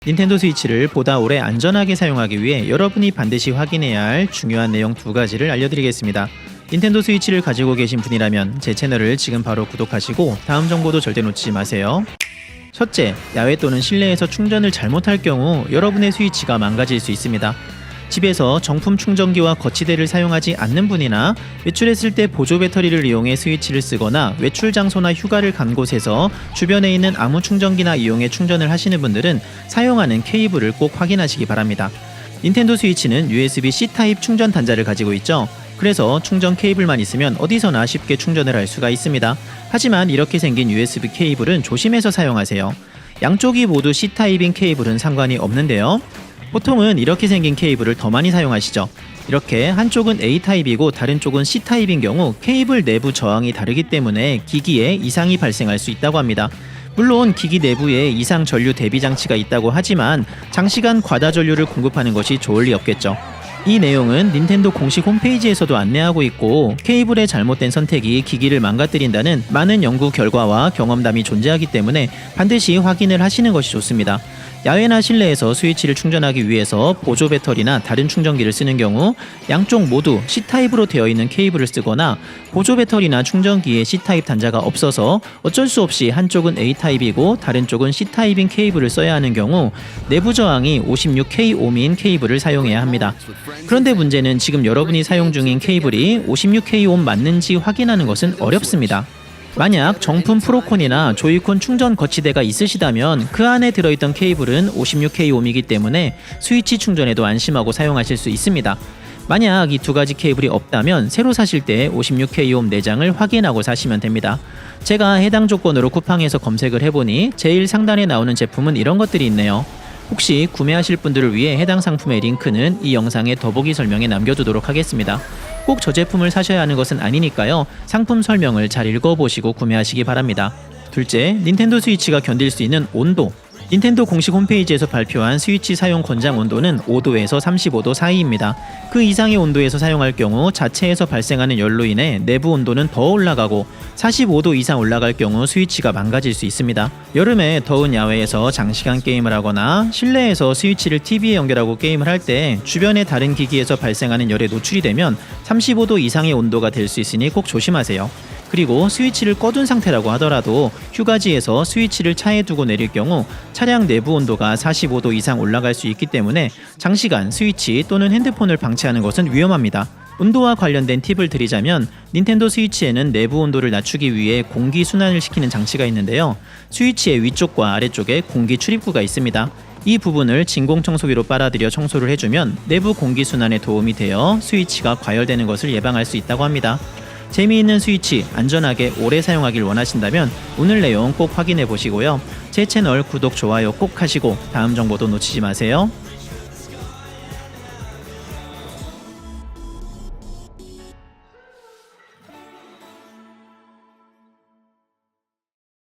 닌텐도 스위치를 보다 오래 안전하게 사용하기 위해 여러분이 반드시 확인해야 할 중요한 내용 2가지를 알려드리겠습니다. 닌텐도 스위치를 가지고 계신 분이라면 제 채널을 지금 바로 구독하시고 다음 정보도 절대 놓치지 마세요. 첫째, 야외 또는 실내에서 충전을 잘못할 경우 여러분의 스위치가 망가질 수 있습니다. 집에서 정품 충전기와 거치대를 사용하지 않는 분이나 외출했을 때 보조 배터리를 이용해 스위치를 쓰거나 외출 장소나 휴가를 간 곳에서 주변에 있는 아무 충전기나 이용해 충전을 하시는 분들은 사용하는 케이블을 꼭 확인하시기 바랍니다. 닌텐도 스위치는 USB-C 타입 충전 단자를 가지고 있죠. 그래서 충전 케이블만 있으면 어디서나 쉽게 충전을 할 수가 있습니다. 하지만 이렇게 생긴 USB 케이블은 조심해서 사용하세요. 양쪽이 모두 C 타입인 케이블은 상관이 없는데요. 보통은 이렇게 생긴 케이블을 더 많이 사용하시죠. 이렇게 한쪽은 A타입이고 다른 쪽은 C타입인 경우 케이블 내부 저항이 다르기 때문에 기기에 이상이 발생할 수 있다고 합니다. 물론 기기 내부에 이상 전류 대비 장치가 있다고 하지만 장시간 과다 전류를 공급하는 것이 좋을 리 없겠죠. 이 내용은 닌텐도 공식 홈페이지에서도 안내하고 있고, 케이블의 잘못된 선택이 기기를 망가뜨린다는 많은 연구 결과와 경험담이 존재하기 때문에 반드시 확인을 하시는 것이 좋습니다. 야외나 실내에서 스위치를 충전하기 위해서 보조 배터리나 다른 충전기를 쓰는 경우 양쪽 모두 C타입으로 되어 있는 케이블을 쓰거나 보조 배터리나 충전기에 C타입 단자가 없어서 어쩔 수 없이 한쪽은 A타입이고 다른 쪽은 C타입인 케이블을 써야 하는 경우 내부 저항이 56K-ohm인 케이블을 사용해야 합니다. 그런데 문제는 지금 여러분이 사용 중인 케이블이 56K-ohm 맞는지 확인하는 것은 어렵습니다. 만약 정품 프로콘이나 조이콘 충전 거치대가 있으시다면 그 안에 들어있던 케이블은 56K-ohm이기 때문에 스위치 충전에도 안심하고 사용하실 수 있습니다. 만약 이 2가지 케이블이 없다면 새로 사실 때 56K-ohm 내장을 확인하고 사시면 됩니다. 제가 해당 조건으로 쿠팡에서 검색을 해보니 제일 상단에 나오는 제품은 이런 것들이 있네요. 혹시 구매하실 분들을 위해 해당 상품의 링크는 이 영상의 더보기 설명에 남겨두도록 하겠습니다. 꼭 저 제품을 사셔야 하는 것은 아니니까요. 상품 설명을 잘 읽어보시고 구매하시기 바랍니다. 둘째, 닌텐도 스위치가 견딜 수 있는 온도. 닌텐도 공식 홈페이지에서 발표한 스위치 사용 권장 온도는 5도에서 35도 사이입니다. 그 이상의 온도에서 사용할 경우 자체에서 발생하는 열로 인해 내부 온도는 더 올라가고 45도 이상 올라갈 경우 스위치가 망가질 수 있습니다. 여름에 더운 야외에서 장시간 게임을 하거나 실내에서 스위치를 TV에 연결하고 게임을 할 때 주변의 다른 기기에서 발생하는 열에 노출이 되면 35도 이상의 온도가 될 수 있으니 꼭 조심하세요. 그리고 스위치를 꺼둔 상태라고 하더라도 휴가지에서 스위치를 차에 두고 내릴 경우 차량 내부 온도가 45도 이상 올라갈 수 있기 때문에 장시간 스위치 또는 핸드폰을 방치하는 것은 위험합니다. 온도와 관련된 팁을 드리자면 닌텐도 스위치에는 내부 온도를 낮추기 위해 공기 순환을 시키는 장치가 있는데요. 스위치의 위쪽과 아래쪽에 공기 출입구가 있습니다. 이 부분을 진공 청소기로 빨아들여 청소를 해주면 내부 공기 순환에 도움이 되어 스위치가 과열되는 것을 예방할 수 있다고 합니다. 재미있는 스위치 안전하게 오래 사용하길 원하신다면 오늘 내용 꼭 확인해 보시고요. 제 채널 구독, 좋아요 꼭 하시고 다음 정보도 놓치지 마세요.